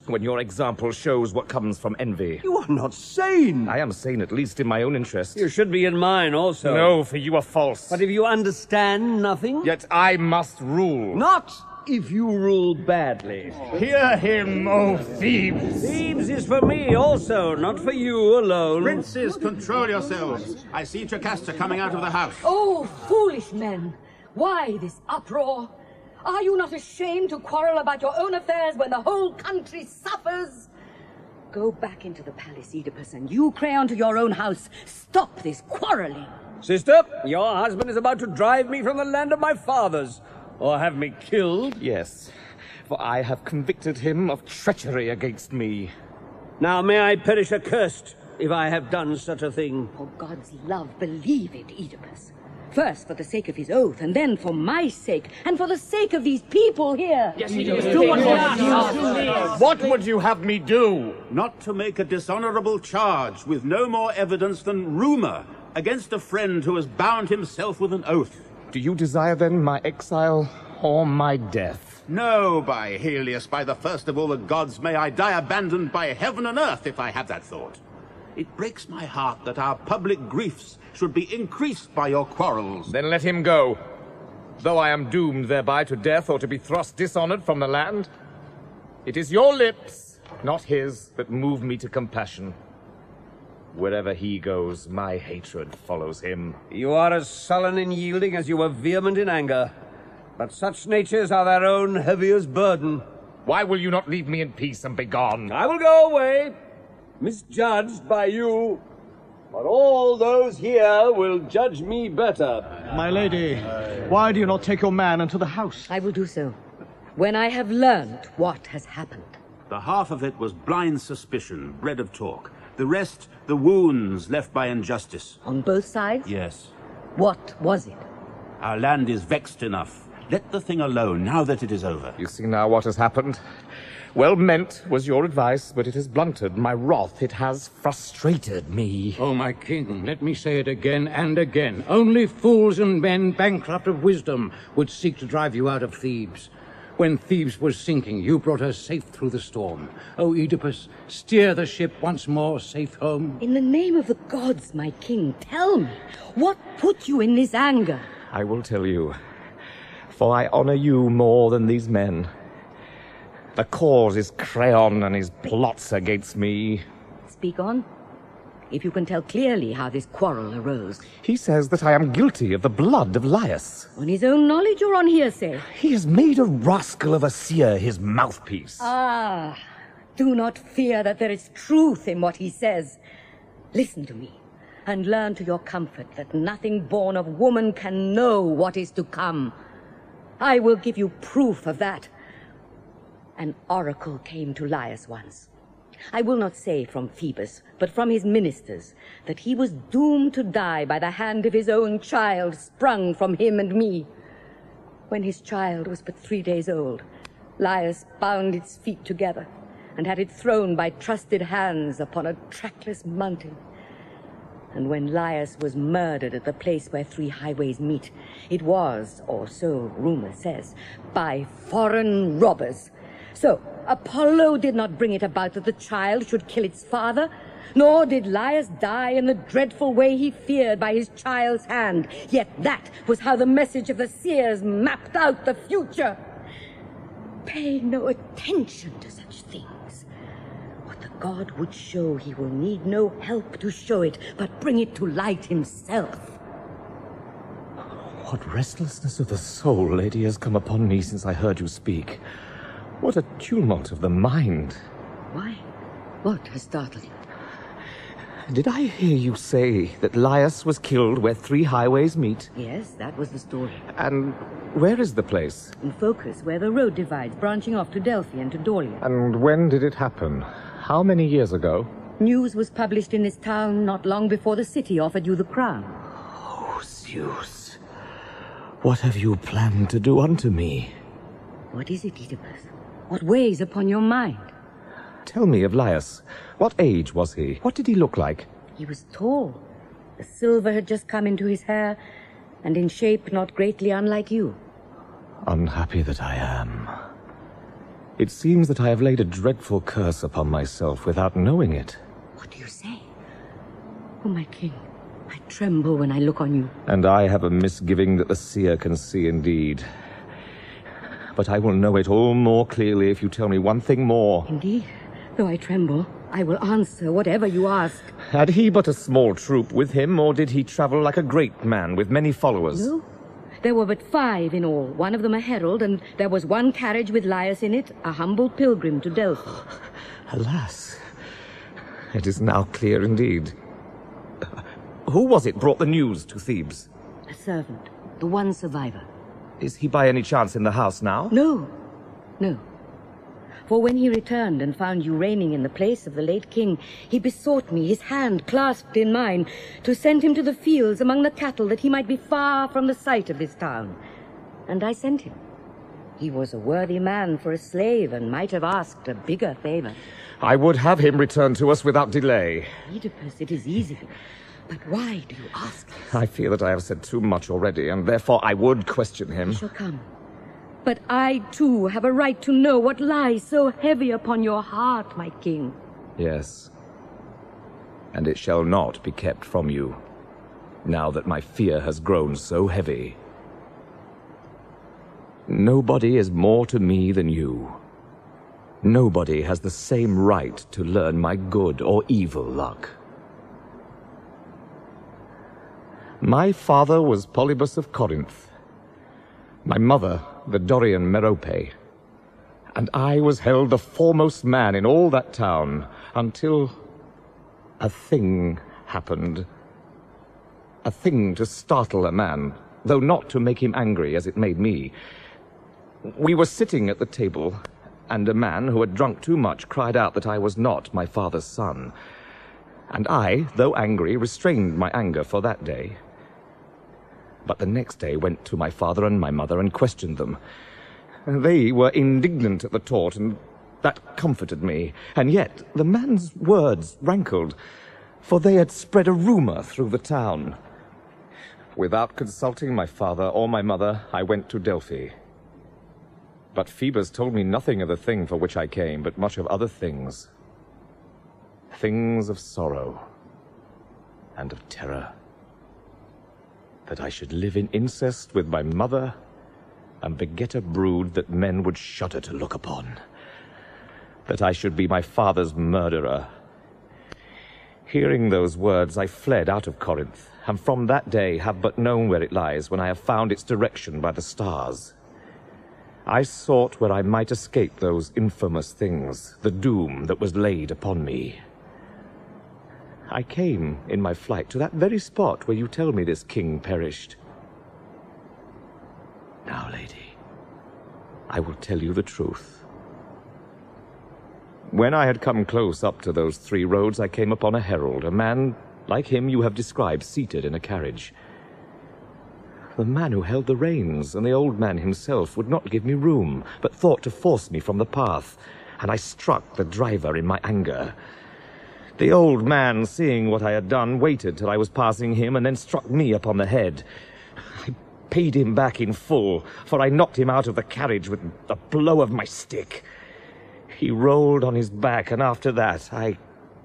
when your example shows what comes from envy. You are not sane. I am sane, at least in my own interest. You should be in mine also. No, for you are false. But if you understand nothing... Yet I must rule. Not if you rule badly. Hear him, O thieves! Thieves is for me also, not for you alone. Princes, control yourselves. I see Jocasta coming out of the house. Oh, foolish men! Why this uproar? Are you not ashamed to quarrel about your own affairs when the whole country suffers? Go back into the palace, Oedipus, and you crayon to your own house. Stop this quarreling. Sister, your husband is about to drive me from the land of my fathers. Or have me killed? Yes, for I have convicted him of treachery against me. Now may I perish accursed if I have done such a thing. For God's love, believe it, Oedipus. First for the sake of his oath, and then for my sake, and for the sake of these people here. Yes, do what would you have me do? Not to make a dishonorable charge with no more evidence than rumor against a friend who has bound himself with an oath. Do you desire then my exile or my death? No, by Helios, by the first of all the gods, may I die abandoned by heaven and earth if I have that thought. It breaks my heart that our public griefs should be increased by your quarrels. Then let him go. Though I am doomed thereby to death or to be thrust dishonored from the land, it is your lips, not his, that move me to compassion. Wherever he goes, my hatred follows him. You are as sullen in yielding as you were vehement in anger. But such natures are their own heaviest burden. Why will you not leave me in peace and be gone? I will go away, misjudged by you. But all those here will judge me better. My lady, why do you not take your man into the house? I will do so, when I have learned what has happened. The half of it was blind suspicion, bred of talk. The rest, the wounds left by injustice. On both sides? Yes. What was it? Our land is vexed enough. Let the thing alone, now that it is over. You see now what has happened? Well meant was your advice, but it has blunted my wrath. It has frustrated me. Oh, my king, let me say it again and again. Only fools and men bankrupt of wisdom would seek to drive you out of Thebes. When Thebes was sinking, you brought her safe through the storm. Oh, Oedipus, steer the ship once more safe home. In the name of the gods, my king, tell me, what put you in this anger? I will tell you, for I honor you more than these men. The cause is Creon and his plots against me. Speak on. If you can tell clearly how this quarrel arose. He says that I am guilty of the blood of Laius. On his own knowledge or on hearsay? He has made a rascal of a seer his mouthpiece. Ah, do not fear that there is truth in what he says. Listen to me, and learn to your comfort that nothing born of woman can know what is to come. I will give you proof of that. An oracle came to Laius once. I will not say from Phoebus, but from his ministers, that he was doomed to die by the hand of his own child, sprung from him and me. When his child was but 3 days old, Laius bound its feet together and had it thrown by trusted hands upon a trackless mountain. And when Laius was murdered at the place where 3 highways meet, it was, or so rumor says, by foreign robbers. So, Apollo did not bring it about that the child should kill its father, nor did Laius die in the dreadful way he feared by his child's hand. Yet that was how the message of the seers mapped out the future. Pay no attention to such things. What the god would show, he will need no help to show it, but bring it to light himself. What restlessness of the soul, lady, has come upon me since I heard you speak. What a tumult of the mind. Why? What has startled you? Did I hear you say that Laius was killed where 3 highways meet? Yes, that was the story. And where is the place? In Phocis, where the road divides, branching off to Delphi and to Dolia. And when did it happen? How many years ago? News was published in this town not long before the city offered you the crown. Oh, Zeus. What have you planned to do unto me? What is it, Oedipus? What weighs upon your mind? Tell me of Laius. What age was he? What did he look like? He was tall. The silver had just come into his hair, and in shape not greatly unlike you. Unhappy that I am. It seems that I have laid a dreadful curse upon myself without knowing it. What do you say? Oh, my king, I tremble when I look on you. And I have a misgiving that the seer can see indeed. But I will know it all more clearly if you tell me one thing more. Indeed, though I tremble, I will answer whatever you ask. Had he but a small troop with him, or did he travel like a great man with many followers? No. There were but 5 in all, one of them a herald, and there was one carriage with Laius in it, a humble pilgrim to Delphi. Alas, it is now clear indeed. Who was it brought the news to Thebes? A servant, the one survivor. Is he by any chance in the house now? No, no. For when he returned and found you reigning in the place of the late king, he besought me, his hand clasped in mine, to send him to the fields among the cattle that he might be far from the sight of this town. And I sent him. He was a worthy man for a slave and might have asked a bigger favor. I would have him return to us without delay. Oedipus, it is easy. But why do you ask this? I fear that I have said too much already, and therefore I would question him. He shall come. But I, too, have a right to know what lies so heavy upon your heart, my king. Yes. And it shall not be kept from you, now that my fear has grown so heavy. Nobody is more to me than you. Nobody has the same right to learn my good or evil luck. My father was Polybus of Corinth. My mother, the Dorian Merope, and I was held the foremost man in all that town until a thing happened. A thing to startle a man, though not to make him angry as it made me. We were sitting at the table, and a man who had drunk too much cried out that I was not my father's son. And I, though angry, restrained my anger for that day. But the next day went to my father and my mother and questioned them. They were indignant at the taunt, and that comforted me. And yet the man's words rankled, for they had spread a rumor through the town. Without consulting my father or my mother, I went to Delphi. But Phoebus told me nothing of the thing for which I came, but much of other things. Things of sorrow and of terror. That I should live in incest with my mother and beget a brood that men would shudder to look upon. That I should be my father's murderer. Hearing those words, I fled out of Corinth, and from that day have but known where it lies when I have found its direction by the stars. I sought where I might escape those infamous things, the doom that was laid upon me. I came, in my flight, to that very spot where you tell me this king perished. Now, lady, I will tell you the truth. When I had come close up to those 3 roads, I came upon a herald, a man like him you have described, seated in a carriage. The man who held the reins and the old man himself would not give me room, but thought to force me from the path, and I struck the driver in my anger. The old man, seeing what I had done, waited till I was passing him and then struck me upon the head. I paid him back in full, for I knocked him out of the carriage with a blow of my stick. He rolled on his back, and after that I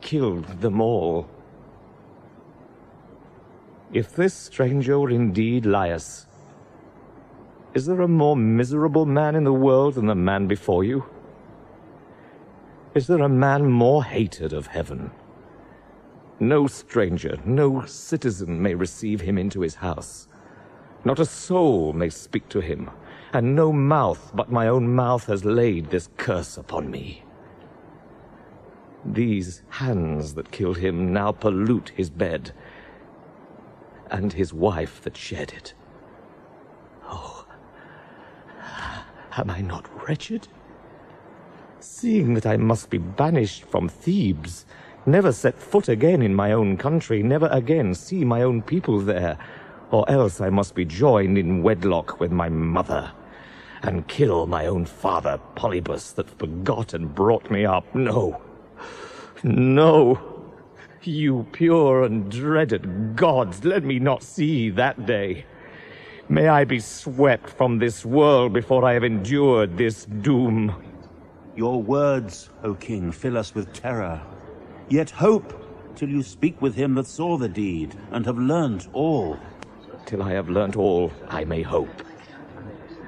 killed them all. If this stranger were indeed Laius, is there a more miserable man in the world than the man before you? Is there a man more hated of heaven? No stranger, no citizen may receive him into his house. Not a soul may speak to him, and no mouth but my own mouth has laid this curse upon me. These hands that killed him now pollute his bed, and his wife that shed it. Oh, am I not wretched? Seeing that I must be banished from Thebes, never set foot again in my own country, never again see my own people there, or else I must be joined in wedlock with my mother, and kill my own father, Polybus, that begot and brought me up. No, no, you pure and dreaded gods, let me not see that day. May I be swept from this world before I have endured this doom. Your words, O king, fill us with terror. Yet hope, till you speak with him that saw the deed, and have learnt all. Till I have learnt all, I may hope.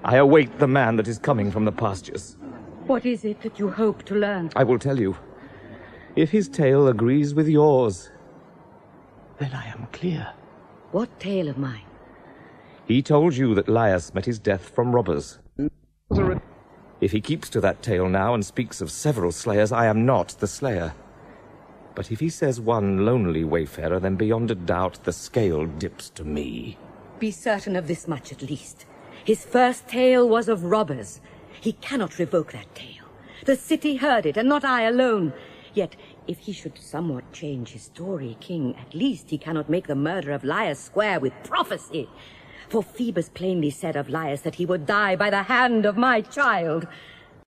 I await the man that is coming from the pastures. What is it that you hope to learn? I will tell you. If his tale agrees with yours, then I am clear. What tale of mine? He told you that Laius met his death from robbers. If he keeps to that tale now and speaks of several slayers, I am not the slayer. But if he says one lonely wayfarer, then beyond a doubt the scale dips to me. Be certain of this much at least. His first tale was of robbers. He cannot revoke that tale. The city heard it, and not I alone. Yet, if he should somewhat change his story, King, at least he cannot make the murder of Laius square with prophecy. For Phoebus plainly said of Laius that he would die by the hand of my child.